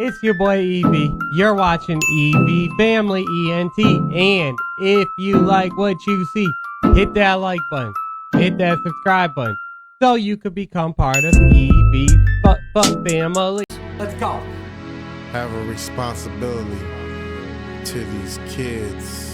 It's your boy Evie. You're watching EV Family ENT. And if you like what you see, hit that like button. Hit that subscribe button. So you could become part of EV's family. Let's go. Have a responsibility to these kids.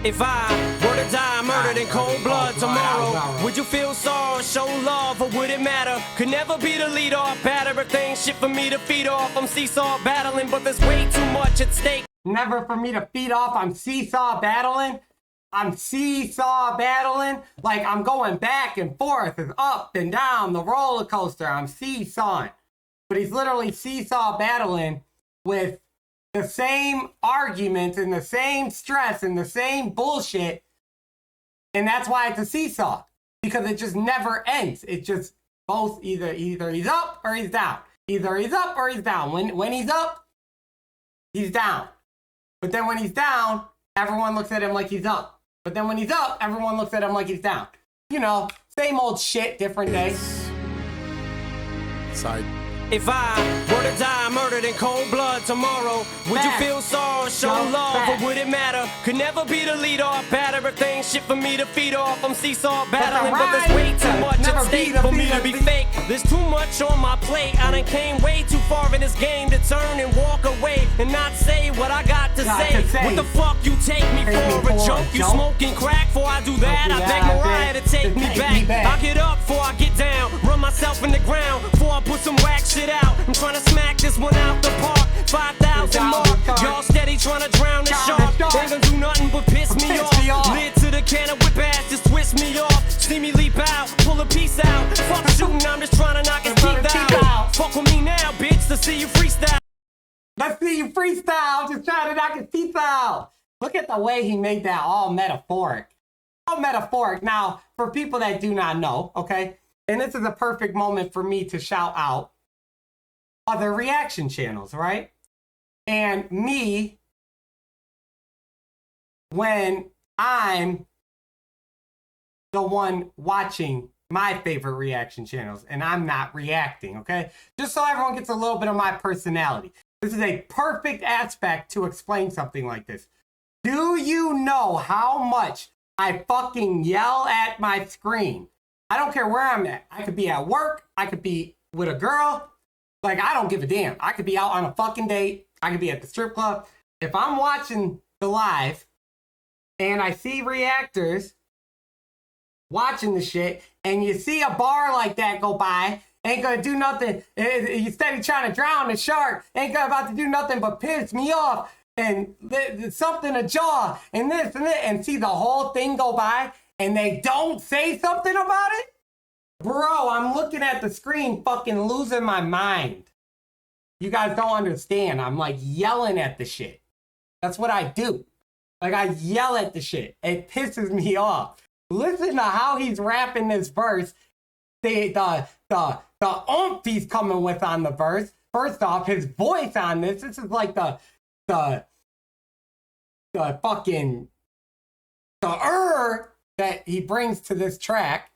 If I were to die murdered in cold blood tomorrow, would you feel sorrow, show love, or would it matter? Could never be the lead off, bad everything, shit for me to feed off. I'm seesaw battling, but there's way too much at stake. Never for me to feed off. I'm seesaw battling. Like I'm going back and forth and up and down the roller coaster. I'm seesawing. But he's literally seesaw battling with the same arguments and the same stress and the same bullshit. And that's why it's a seesaw. Because it just never ends. It just both either he's up or he's down. Either he's up or he's down. When he's up, he's down. But then when he's down, everyone looks at him like he's up. But then when he's up, everyone looks at him like he's down. You know, same old shit, different day. If I were to die murdered in cold blood tomorrow, would you feel sorrow, show love, or would it matter? Could never be the lead off, bad everything, shit for me to feed off. I'm seesaw battling, but there's way too much at stake for me to be fake. There's too much on my plate. I done came way too far in this game to turn and walk away and not say what I got to say. What the fuck you take me for? A joke? You smoking crack? Before I do that, I beg Mariah to take me back. I get up before I get down, run myself in the ground before I put some whack shit out. I'm trying to smack this one out the park. 5,000 more. Y'all steady trying to drown the shark. Ain't gonna do nothing but piss me off. Lid to the can of whip ass, just twist me off. See me leap out, pull a piece out. Fuck shooting, I'm just trying to knock his teeth out. Fuck with me now, bitch, to see you freestyle. Let's see you freestyle, just trying to knock his teeth out. Look at the way he made that all metaphoric. All metaphoric. Now, for people that do not know, okay, and this is a perfect moment for me to shout out other reaction channels, right? And me, when I'm the one watching my favorite reaction channels and I'm not reacting, okay? Just so everyone gets a little bit of my personality. This is a perfect aspect to explain something like this. Do you know how much I fucking yell at my screen? I don't care where I'm at. I could be at work. I could be with a girl. Like, I don't give a damn. I could be out on a fucking date. I could be at the strip club. If I'm watching the live and I see reactors watching the shit and you see a bar like that go by, ain't gonna do nothing. You steady trying to drown the shark. Ain't about to do nothing but piss me off and something a jaw and this and that, and see the whole thing go by and they don't say something about it. Bro, I'm looking at the screen fucking losing my mind. You guys don't understand. I'm like yelling at the shit. That's what I do. Like I yell at the shit. It pisses me off. Listen to how he's rapping this verse. The oomph he's coming with on the verse. First off, his voice on this is like the fucking that he brings to this track.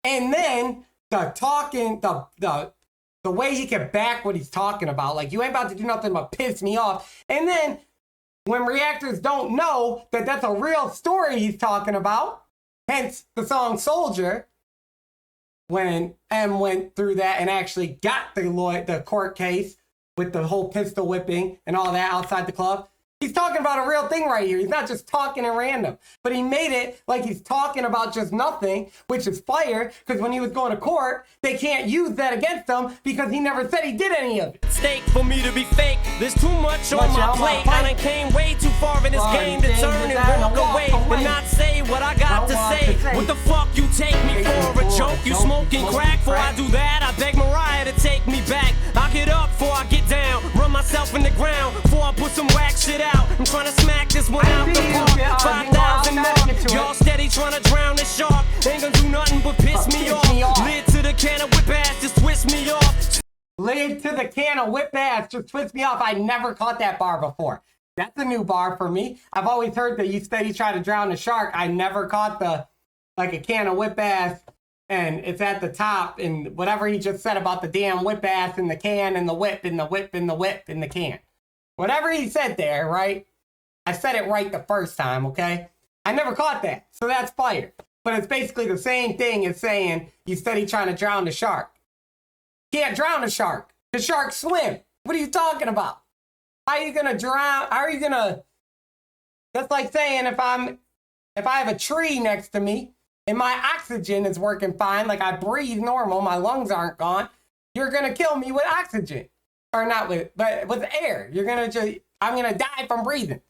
And then the talking, the way he can back what he's talking about. Like, you ain't about to do nothing but piss me off. And then when reactors don't know that that's a real story he's talking about, hence the song Soldier, when M went through that and actually got the court case with the whole pistol whipping and all that outside the club. He's talking about a real thing right here. He's not just talking at random. But he made it like he's talking about just nothing, which is fire, because when he was going to court, they can't use that against him because he never said he did any of it. Stake for me to be fake. There's too much on my plate. I done came way too far in this game to turn and walk away and not say what I got to say. What the fuck you take me for? A joke? You smoking crack? Before I do that, I beg Mariah to take me back. I get up before I get down, run myself in the ground before I put some whack shit out. I'm trying to smack this one out the park. 5,000 more. Y'all steady trying to drown the shark. Ain't gonna do nothing but piss me off. Lid to the can of whip ass, just twist me off. Lid to the can of whip ass, just twist me off. I never caught that bar before. That's a new bar for me. I've always heard that you steady try to drown the shark. I never caught the, like a can of whip ass and it's at the top, and whatever he just said about the damn whip ass in the can and the whip and the whip and the whip in the can. Whatever he said there, right? I said it right the first time, okay? I never caught that, so that's fire. But it's basically the same thing as saying you study trying to drown the shark. Can't drown a shark. The sharks swim. What are you talking about? How are you gonna drown? How are you gonna? That's like saying if I have a tree next to me and my oxygen is working fine, like I breathe normal, my lungs aren't gone, you're gonna kill me with oxygen. Or not with, but with air. I'm gonna die from breathing.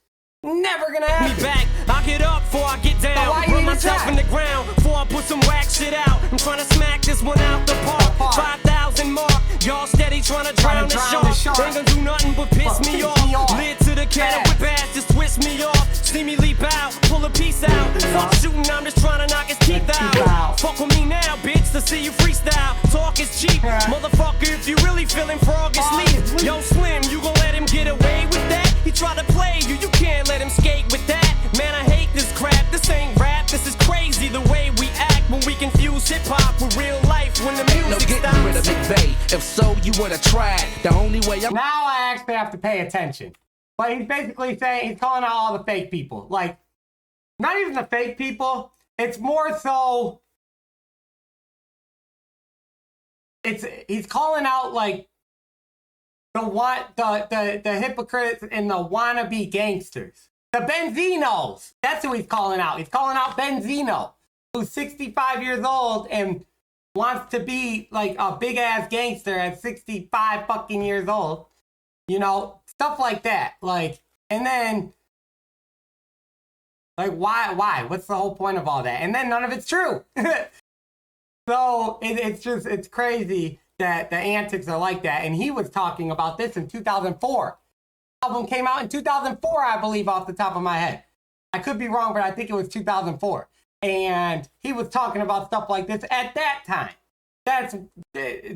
Never gonna happen. Me back, I get up before I get down. Put myself in the ground before I put some whack shit out. I'm trying to smack this one out the park. 5,000 mark. Y'all steady trying to drown the shark. Ain't gonna do nothing but piss me off. Lid to the can of whip ass, just twist me off. See me leap out, pull a piece out. Fuck shooting, I'm just trying to knock his teeth out. Fuck with me now, bitch, to see you freestyle. Talk is cheap, motherfucker. If you really feeling frog asleep, yo Slim, you gon' let him get away with that? He tried to play you, you can't let him skate with that. Man, I hate this crap. This ain't rap. This is crazy the way we act when we confuse hip hop with real life. When the music stops. Rid of McVeigh. If so, you would have tried. The only way I'm now I actually have to pay attention. But he's basically saying he's calling out all the fake people. Like, not even the fake people. It's more so. He's calling out like the hypocrites and the wannabe gangsters. The Benzinos. That's who he's calling out. He's calling out Benzino, who's 65 years old and wants to be like a big ass gangster at 65 fucking years old. You know, stuff like that. Like, and then, like, why? What's the whole point of all that? And then none of it's true. So it's crazy that the antics are like that. And he was talking about this in 2004. The album came out in 2004, I believe, off the top of my head. I could be wrong, but I think it was 2004. And he was talking about stuff like this at that time. That's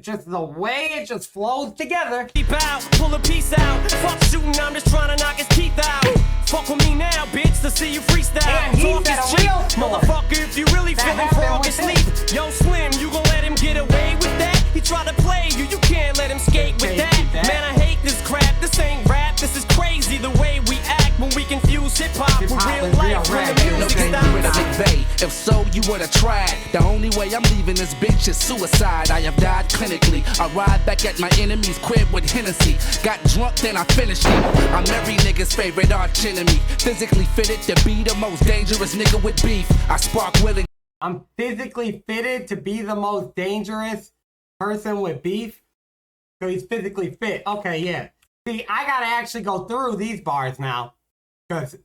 just the way it just flows together. Keep out, pull a piece out. Fuck shooting, I'm just trying to knock his teeth out. Fuck with me now, bitch, to see you freestyle. And he's Talk at is a cheap, real story. motherfucker. If you really feeling frog asleep, yo Slim, you gon' let him get away with that? He tried to play you, you can't let him skate with that. Man, I hate this crap. This ain't rap. This is crazy the way we act when we confuse hip hop with real life. When the music rid of stops. McVeigh. If so, you would have tried. The only way I'm leaving this bitch is suicide. I have died clinically. I ride back at my enemy's crib with Hennessy. Got drunk, then I finished it. I'm every nigga's favorite arch enemy. Physically fitted to be the most dangerous nigga with beef. I spark willing. I'm physically fitted to be the most dangerous person with beef. So he's physically fit. Okay, yeah. See, I gotta actually go through these bars now. Because,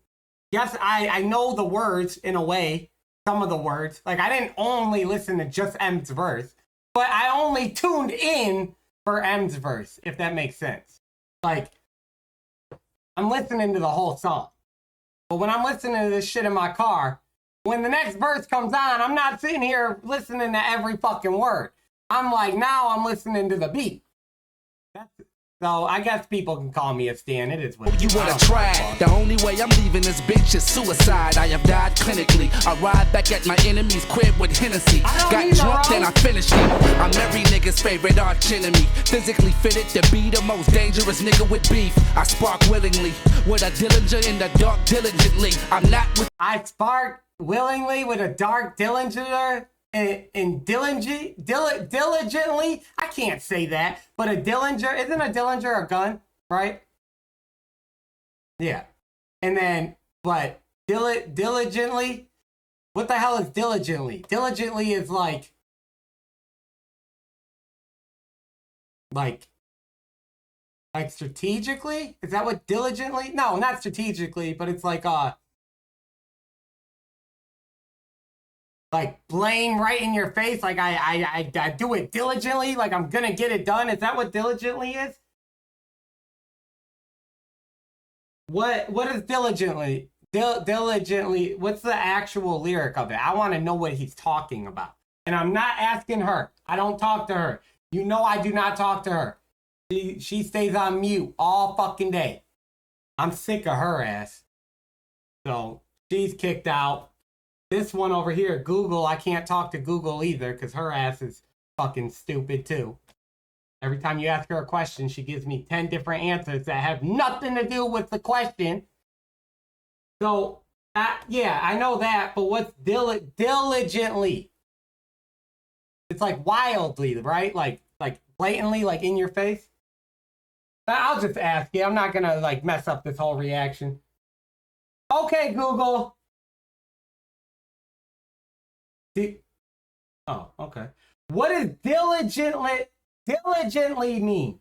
yes, I know the words in a way. Some of the words. Like, I didn't only listen to just M's verse. But I only tuned in for M's verse, if that makes sense. Like, I'm listening to the whole song. But when I'm listening to this shit in my car, when the next verse comes on, I'm not sitting here listening to every fucking word. I'm like, now I'm listening to the beat. So I guess people can call me a stan. It is what it You is. would have tried. The only way I'm leaving this bitch is suicide. I have died clinically. I ride back at my enemy's crib with Hennessy. Got drunk, then I finished it. I'm every nigga's favorite arch enemy. Physically fitted to be the most dangerous nigga with beef. I spark willingly with a Dillinger in the dark diligently. I'm not with. I spark willingly with a dark Dillinger and diligently. I can't say that, but a Dillinger, isn't a Dillinger a gun, right? Yeah. And then, but diligently, what the hell is diligently? Diligently is like strategically? Is that what diligently? No, not strategically, but it's like blame right in your face, like I do it diligently, like I'm gonna get it done. Is that what diligently is? What is diligently? Diligently, what's the actual lyric of it? I want to know what he's talking about. And I'm not asking her. I don't talk to her. You know I do not talk to her. She stays on mute all fucking day. I'm sick of her ass. So she's kicked out. this one over here, Google, I can't talk to Google either because her ass is fucking stupid too. Every time you ask her a question, she gives me 10 different answers that have nothing to do with the question. So, yeah, I know that, but what's diligently? It's like wildly, right? Like blatantly, like in your face. I'll just ask you. I'm not gonna like mess up this whole reaction. Okay, Google. Oh, okay. What does diligently mean?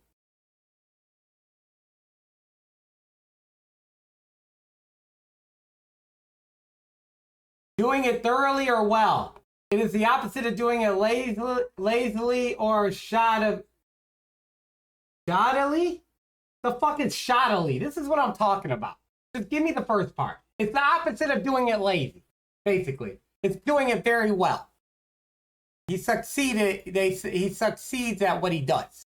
Doing it thoroughly or well. It is the opposite of doing it lazily or shoddily. The fuck is shoddily? This is what I'm talking about. Just give me the first part. It's the opposite of doing it lazy, basically. It's doing it very well. He succeeds at what he does.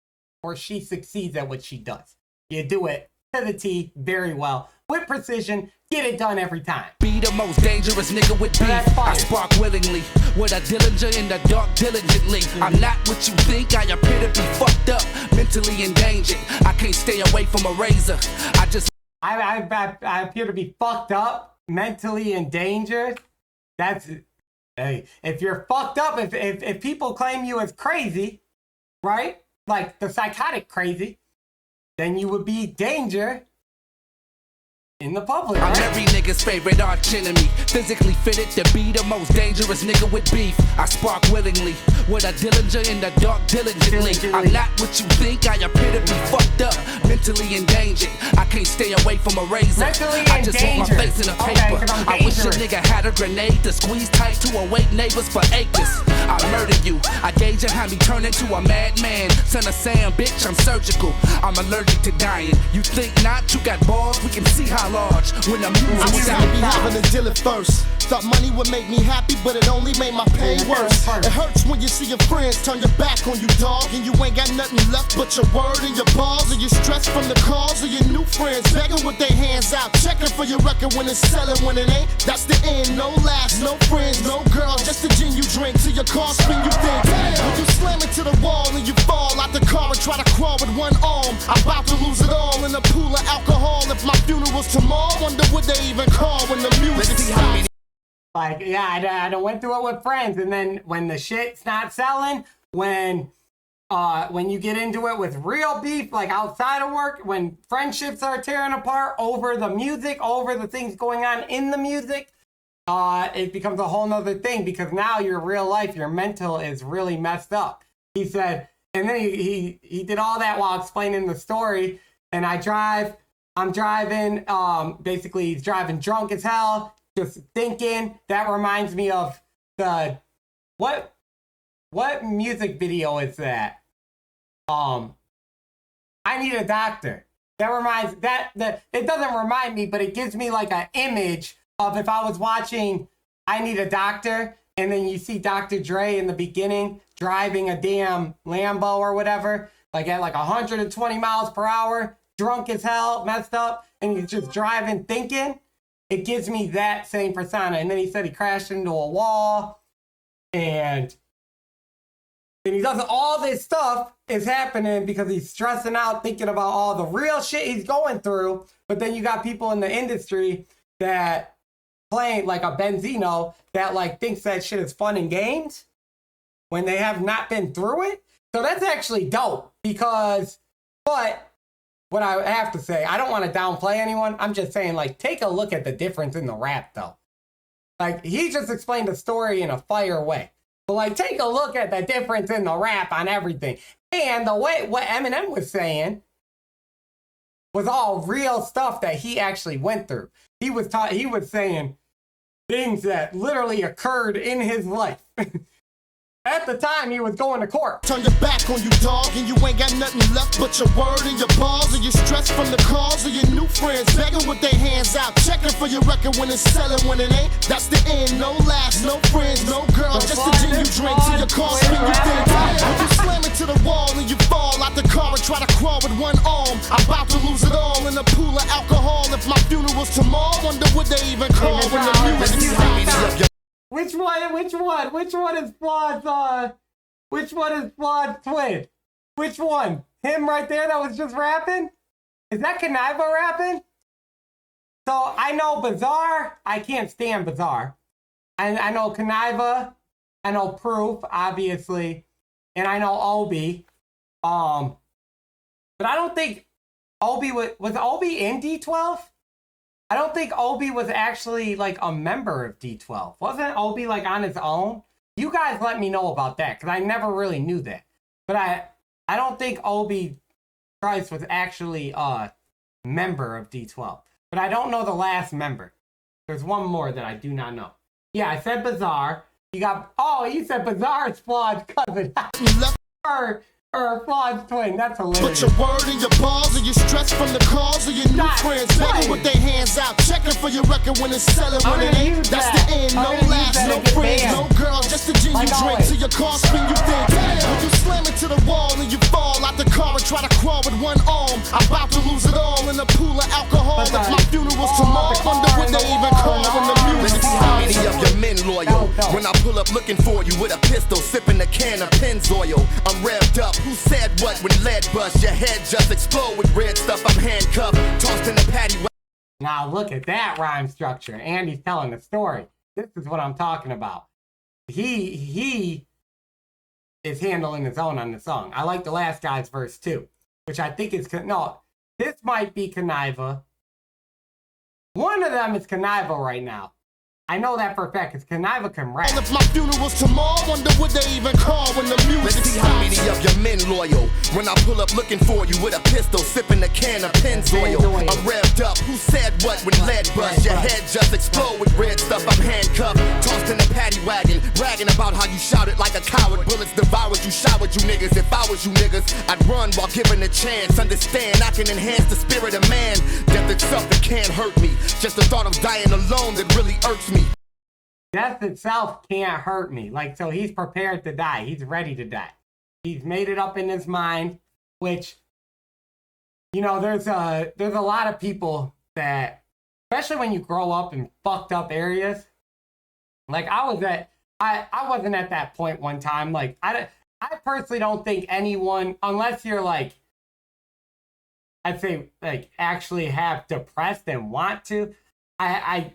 Or she succeeds at what she does. You do it to the T very well. With precision, get it done every time. Be the most dangerous nigga with beef. I spark willingly, with a dillinger in the dark diligently. I'm not what you think, I appear to be fucked up, mentally endangered. I can't stay away from a razor. I appear to be fucked up, mentally endangered. That's, hey, if you're fucked up, if people claim you as crazy, right? Like the psychotic crazy, then you would be danger in the public, right? I'm every nigga's favorite arch enemy, physically fitted to be the most dangerous nigga with beef. I spark willingly, with a dillinger in the dark diligently. I'm not what you think, I appear to be fucked up, mentally endangered. I can't stay away from a razor. I just want my face in a paper. I wish a nigga had a grenade to squeeze tight to awake neighbors for acres. I murder you, I gauge and have me turn into a madman. Son of Sam, bitch, I'm surgical. I'm allergic to dying. You think not? You got balls? We can see how large when the music I be having a deal at first. Thought money would make me happy, but it only made my pain worse. It hurts when you see your friends turn your back on you, dog, and you ain't got nothing left but your word and your balls. And you stress from the calls of your new friends, begging with their hands out, checking for your record when it's selling. When it ain't, that's the end. No laughs, no friends, no girls, just the gin you drink till your car spin. You think, when you slam into the wall and you fall out the car and try to crawl with one arm, I'm about to lose it all in a pool of alcohol. If my funeral's tomorrow, wonder what they even call when the music stops. Like, yeah, I went through it with friends, and then when the shit's not selling, when you get into it with real beef, like outside of work, when friendships are tearing apart over the music, over the things going on in the music, it becomes a whole nother thing, because now your real life, your mental is really messed up. He said, and then he did all that while explaining the story, and I'm driving, basically he's driving drunk as hell, just thinking. That reminds me of the, what music video is that? I Need a Doctor. That reminds, it doesn't remind me, but it gives me like an image of if I was watching I Need a Doctor, and then you see Dr. Dre in the beginning driving a damn Lambo or whatever, like at like 120 miles per hour, drunk as hell, messed up, and he's just driving thinking. It gives me that same persona. And then he said he crashed into a wall, and he does all this stuff is happening because he's stressing out, thinking about all the real shit he's going through. But then you got people in the industry that playing like a Benzino that like thinks that shit is fun and games when they have not been through it. So that's actually dope, because, but what I have to say, I don't want to downplay anyone. I'm just saying, like, take a look at the difference in the rap, though. Like, he just explained the story in a fire way. But, like, take a look at the difference in the rap on everything. And the way, what Eminem was saying was all real stuff that he actually went through. He was saying things that literally occurred in his life. At the time, he was going to court. Turn your back on you, dog, and you ain't got nothing left but your word and your balls. And you stress from the calls of your new friends, begging with their hands out, checking for your record when it's selling. When it ain't, that's the end. No laughs, no friends, no girls, just the gin you drink till your car spin. You think, when you slam into the wall and you fall out the car and try to crawl with one arm, I'm about to lose it all in a pool of alcohol. If my funeral's tomorrow, wonder what they even call when the music stops. Which one? Which one is Flaud's, which one is Flaud's twin? Which one? Him right there that was just rapping? Is that Kaniva rapping? So I know Bizarre. I can't stand Bizarre. I know Kaniva. I know Proof, obviously. And I know Obi. But I don't think Obi was Obi in D12? I don't think Obi was actually like a member of D12. Wasn't Obi like on his own? You guys let me know about that because I never really knew that. But I don't think Obi Trice was actually a member of D12. But I don't know the last member. There's one more that I do not know. Yeah, I said Bizarre. You got, oh, you said Bizarre is Flaud's cousin. or Flaud's twin. That's hilarious. Put your word in your balls or your stress from the calls of your new friends. Begging with their hands out, checking for your record when it's selling. When it ain't, that's the end. No laughs, no friends, no girls, just a gin you drink till your car spin. You think, damn, when you slam into the wall and you fall out the car and try to crawl with one arm. I'm about to lose it all in a pool of alcohol. If my funeral's tomorrow, wonder what they even call when the music How many of your men loyal? When I pull up looking for you with a pistol, sipping a can of Pennzoil. I'm revved up. Who said what when lead bust? Your head just explode with red stuff. I'm handcuffed, tossed in the patty. Now look at that rhyme structure. Andy's telling the story. This is what I'm talking about. He is handling his own on the song. I like the last guy's verse too, which I think is no. This might be Kaniva. One of them is Kaniva right now. I know that for a fact, because Kaniva can rap. If my funeral's tomorrow, wonder what they even call when the music Let's see how many of your men loyal. When I pull up looking for you with a pistol, sipping a can of Pennzoil. I'm revved up. Who said what when lead bust? Your head just explode with red stuff. I'm handcuffed, tossed in a paddy wagon, bragging about how you shouted like a coward. Bullets devoured you, showered you niggas. If I was you niggas, I'd run while given a chance. Understand, I can enhance the spirit of man. Death itself, it can't hurt me. Just the thought of dying alone that really irks me. Death itself can't hurt me. Like, so he's prepared to die. He's ready to die. He's made it up in his mind, which, you know, there's a lot of people that, especially when you grow up in fucked up areas. Like I wasn't at that point one time. Like I personally don't think anyone, unless you're like, I'd say like actually have depressed and want to, I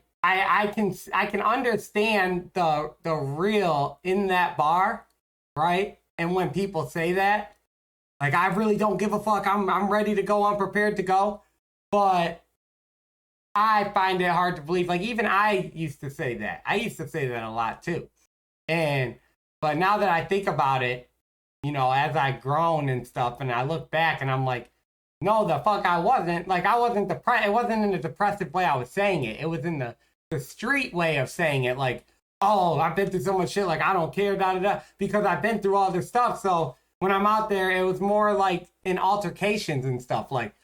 can understand the real in that bar, right? And when people say that, like I really don't give a fuck. I'm ready to go. I'm prepared to go. But I find it hard to believe. Like even I used to say that. I used to say that a lot too. But now that I think about it, you know, as I've grown and stuff, and I look back and I'm like, no, the fuck I wasn't. Like I wasn't depressed. It wasn't in the depressive way I was saying it. It was in the street way of saying it, like, oh, I've been through so much shit, like I don't care, because I've been through all this stuff. So when I'm out there, it was more like in altercations and stuff, like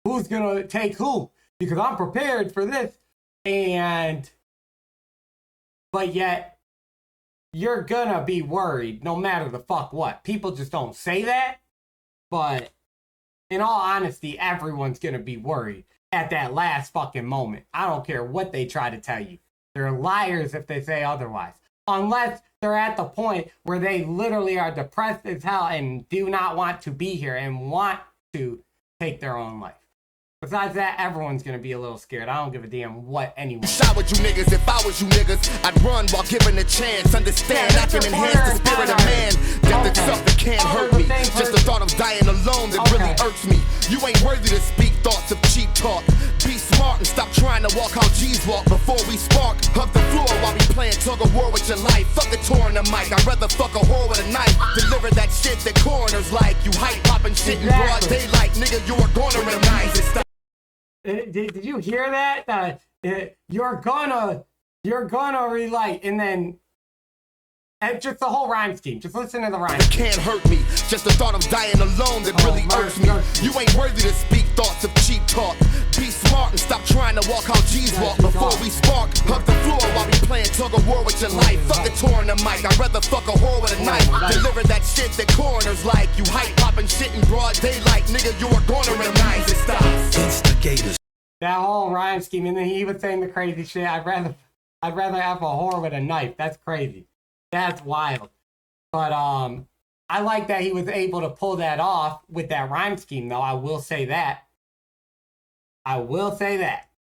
who's gonna take who, because I'm prepared for this. But yet you're gonna be worried no matter the fuck what. People just don't say that, but in all honesty, everyone's gonna be worried at that last fucking moment. I don't care what they try to tell you. They're liars if they say otherwise. Unless they're at the point where they literally are depressed as hell and do not want to be here and want to take their own life. Besides that, everyone's gonna be a little scared. I don't give a damn what anyone. Showered you niggas, if I was you niggas, I'd run while given a chance. Understand, I can enhance the spirit of man. Death itself, it can't hurt me. Just the thought of dying alone that really irks me. You ain't worthy to speak thoughts of cheap talk. Be smart and stop trying to walk how G's walk before we spark. Hug the floor while we playing tug of war with your life. Fuck a tour in the mic, I'd rather fuck a whore with a knife. Deliver that shit that coroners like. You hype popping shit in broad daylight, nigga, you are gonna recognize it. Stop. Did you hear that? You're gonna relight, and then just the whole rhyme scheme. Just listen to the rhyme. It can't hurt me. Just the thought of dying alone that really irks me. You ain't worthy to speak thoughts of cheap talk. Be smart and stop trying to walk how G's walk before we spark. Hug the floor while we playing tug of war with your life. Fuck a tour in the mic, I'd rather fuck a whore with a knife. Deliver that shit that coroners like. You hype popping shit in broad daylight, nigga, you are gonna recognize it. Stop. That whole rhyme scheme, and then he was saying the crazy shit. I'd rather I'd rather have a whore with a knife. That's crazy. That's wild. But I like that he was able to pull that off with that rhyme scheme, though. I will say that.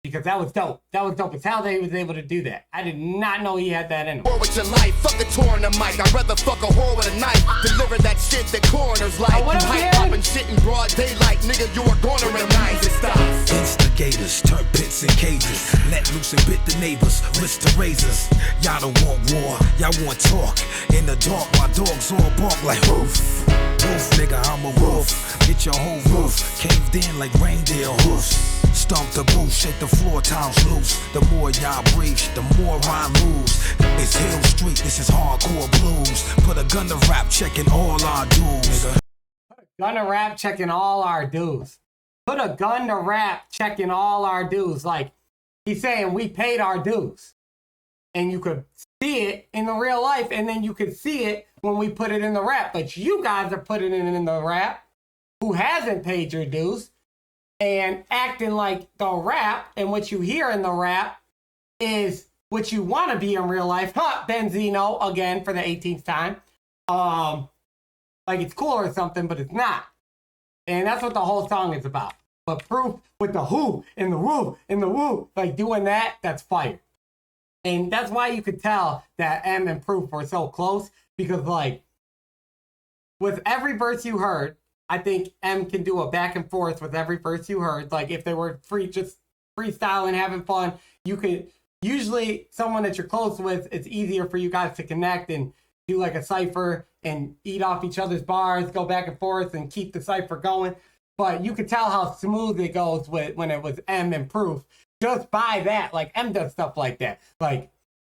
Because that was dope. That was dope. It's how they was able to do that. I did not know he had that in him. With your life, fuck a tour in the mic. I'd rather fuck a whore with a knife. Deliver that shit that coroners like. what You up, hype man? poppin' shit in broad daylight, nigga. You are gonna recognize it. Stops. Instigators, turn pits and cages. Let loose and bit the neighbors, wrist to razors. Y'all don't want war, y'all want talk. In the dark, my dogs all bark like woof. Woof, nigga, I'm a wolf. Get your whole roof caved in like reindeer hoofs. Stomp the booth, shake the floor, times loose. The more y'all breach, the more rhyme moves. It's Hill Street, this is hardcore blues. Put a gun to rap, checking all our dues. Gun to rap, checking all our dues. Put a gun to rap, checking all our dues. Like, he's saying we paid our dues. And you could see it in the real life, and then you could see it when we put it in the rap. But you guys are putting it in the rap who hasn't paid your dues and acting like the rap and what you hear in the rap is what you want to be in real life. Huh, Benzino, again, for the 18th time. Like it's cool or something, but it's not. And that's what the whole song is about. But Proof with the who and the woo and the woo, like doing that, that's fire. And that's why you could tell that M and Proof were so close, because like with every verse you heard, I think M can do a back and forth with every verse you heard. Like if they were just freestyling, having fun, you could usually someone that you're close with, it's easier for you guys to connect and do like a cypher and eat off each other's bars, go back and forth and keep the cypher going. But you could tell how smooth it goes when it was M and Proof. Just by that, like M does stuff like that. Like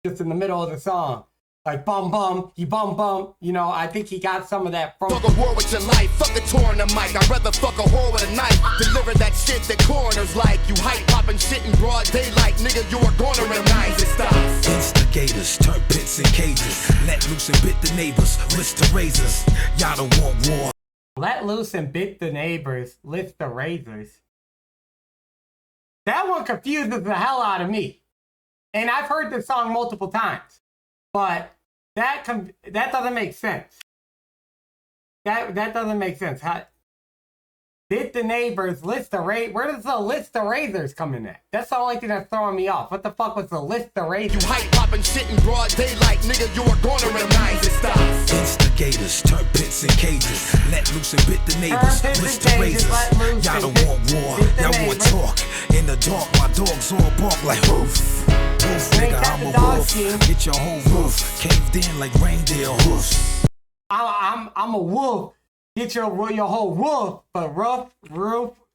just in the middle of the song. Like bum bum, you bum bum. You know, I think he got some of that from. Fuck a war with your life, fuck a tour in the mic. I'd rather fuck a whore with a knife. Deliver that shit that coroners like. You hype poppin' shit in broad daylight, nigga. You are gonna recognize it. Stops. Instigators, turn pits and cages. Let loose and bit the neighbors, wrist to razors. Y'all don't want war. Let loose and bit the neighbors, lift the razors. That one confuses the hell out of me. And I've heard this song multiple times. But that doesn't make sense. That doesn't make sense. Bit the neighbors, list the razors. Where does the list the razors come in at? That's the only thing that's throwing me off. What the fuck was the list the razors? You hype poppin' shit in broad daylight, nigga. You are gonna recognize it. Stops. Instigators, turn pits and cages. Let loose and bit the neighbors, wrist to razors. Y'all don't want war, y'all want talk. In the dark, my dogs all bark like woof. Woof, nigga, I'm a wolf. Get your whole roof caved in like reindeer hoofs. I'm a wolf. Get your whole roof, but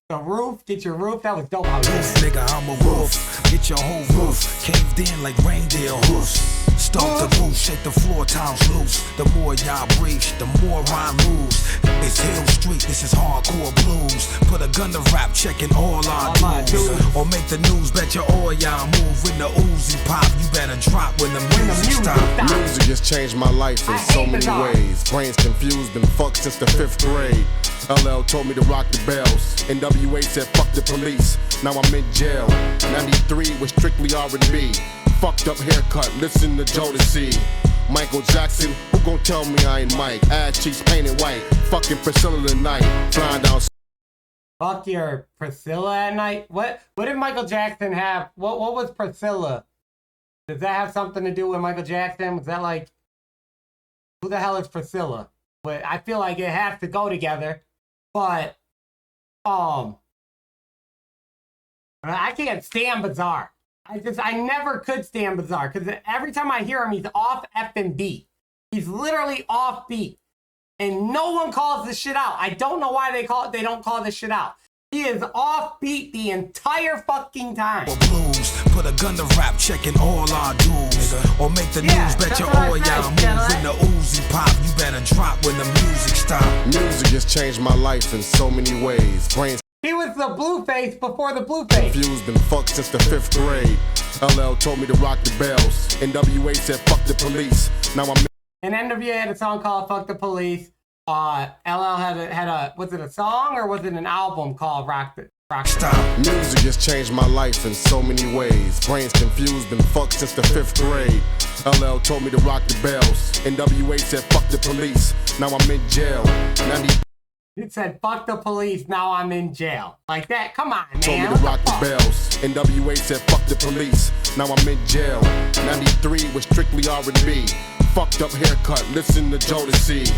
the roof, get your roof. That was dope. Woof, nigga, I'm a wolf. Get your whole roof caved in like reindeer hoofs. Stomp the booth, shake the floor, times loose. The more y'all breach, the more rhyme moves. It's Hill Street, this is hardcore blues. Put a gun to rap, checking all our dudes. Or make the news, bet your all y'all move. When the Uzi pop, you better drop when the music stop. Music has changed my life in so many ways. Brains confused, been fucked since the 5th grade. LL told me to rock the bells. NWA said fuck the police. Now I'm in jail. 93 was strictly R&B. Fucked up haircut, listen to Jodeci. Michael Jackson, who gon' tell me I ain't Mike? Ass cheeks painted white, fucking Priscilla tonight. Flying down. Fuck your Priscilla at night? What did Michael Jackson have? What was Priscilla? Does that have something to do with Michael Jackson? Was that like, who the hell is Priscilla? But I feel like it has to go together. But I can't stand Bizarre. I never could stand Bizarre, because every time I hear him, he's off effing beat. He's literally off beat. And no one calls this shit out. I don't know why they don't call this shit out. He is off beat the entire fucking time. Blues, put a gun to rap, checking all our dudes. Or make the news, bet your all y'all move. When the Uzi pop, you better drop when the music stop. Music has changed my life in so many ways. Brains He was the Blueface before the Blueface. confused, been fucked since the 5th grade. LL told me to rock the bells. NWA said fuck the police. Now I'm. And NWA had a song called "Fuck the Police." LL had a was it a song or was it an album called "Rock the"? Stop. Music has changed my life in so many ways. Brains confused, been fucked since the 5th grade. LL told me to rock the bells. NWA said fuck the police. Now I'm in jail. It said fuck the police, now I'm in jail. Like that, come on, man. Told me to rock the bells. NWA said fuck the police. Now I'm in jail. 93 was strictly R&B. Fucked up haircut, listen to Jodeci.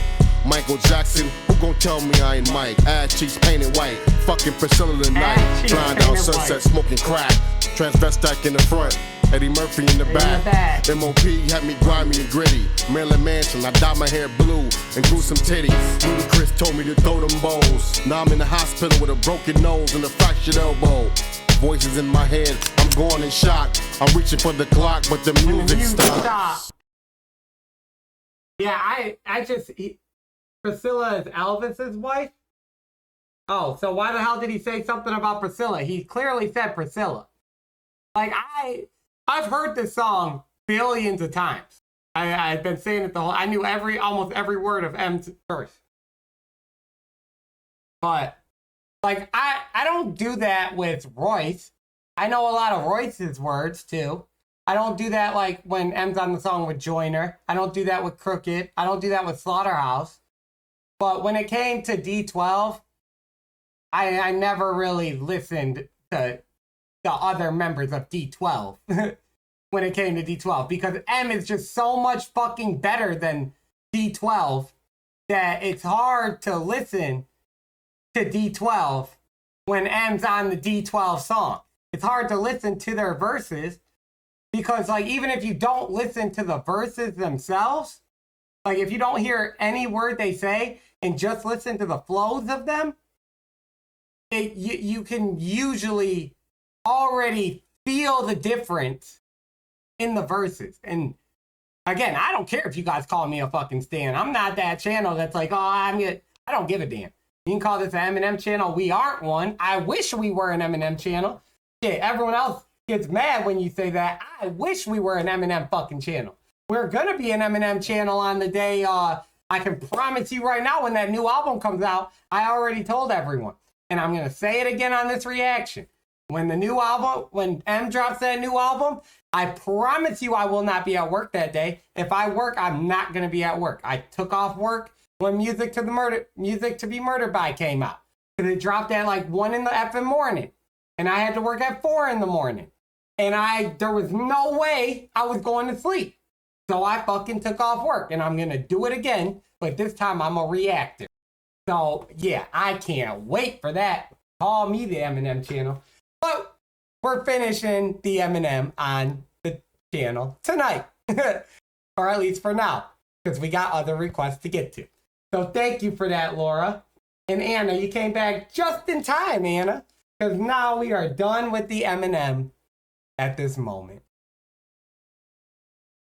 Michael Jackson, who gon' tell me I ain't Mike? Ass cheeks painted white, fucking Priscilla tonight. Flying down Sunset, smoking crack. Transvestite in the front, Eddie Murphy in the back. MOP had me grimy and gritty. Maryland Mansion, I dyed my hair blue and grew some titties. Ludacris told me to throw them bowls. Now I'm in the hospital with a broken nose and a fractured elbow. Voices in my head, I'm going in shock. I'm reaching for the clock, but the music stopped. Yeah, Priscilla is Elvis's wife? Oh, so why the hell did he say something about Priscilla? He clearly said Priscilla. Like, I've heard this song billions of times. I've been saying it I knew almost every word of M's verse. But, like, I don't do that with Royce. I know a lot of Royce's words, too. I don't do that, like, when M's on the song with Joyner. I don't do that with Crooked. I don't do that with Slaughterhouse. But when it came to D12, I never really listened to the other members of D12 when it came to D12, because M is just so much fucking better than D12 that it's hard to listen to D12 when M's on the D12 song. It's hard to listen to their verses because, like, even if you don't listen to the verses themselves, like, if you don't hear any word they say and just listen to the flows of them, you can usually already feel the difference in the verses. And again, I don't care if you guys call me a fucking stan. I'm not that channel that's like, oh, I don't give a damn. You can call this an Eminem channel. We aren't one. I wish we were an Eminem channel. Shit, everyone else gets mad when you say that. I wish we were an Eminem fucking channel. We're gonna be an Eminem channel on the day, I can promise you right now, when that new album comes out, I already told everyone. And I'm gonna say it again on this reaction. When M drops that new album, I promise you I will not be at work that day. If I work, I'm not gonna be at work. I took off work when Music to Be Murdered By came out. Because it dropped at like 1 in the effing morning. And I had to work at 4 in the morning. And there was no way I was going to sleep. So I fucking took off work, and I'm going to do it again, but this time I'm a reactor. So yeah, I can't wait for that. Call me the Eminem channel. But we're finishing the Eminem on the channel tonight. Or at least for now, because we got other requests to get to. So thank you for that, Laura. And Anna, you came back just in time, Anna, because now we are done with the Eminem at this moment.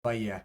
But yeah.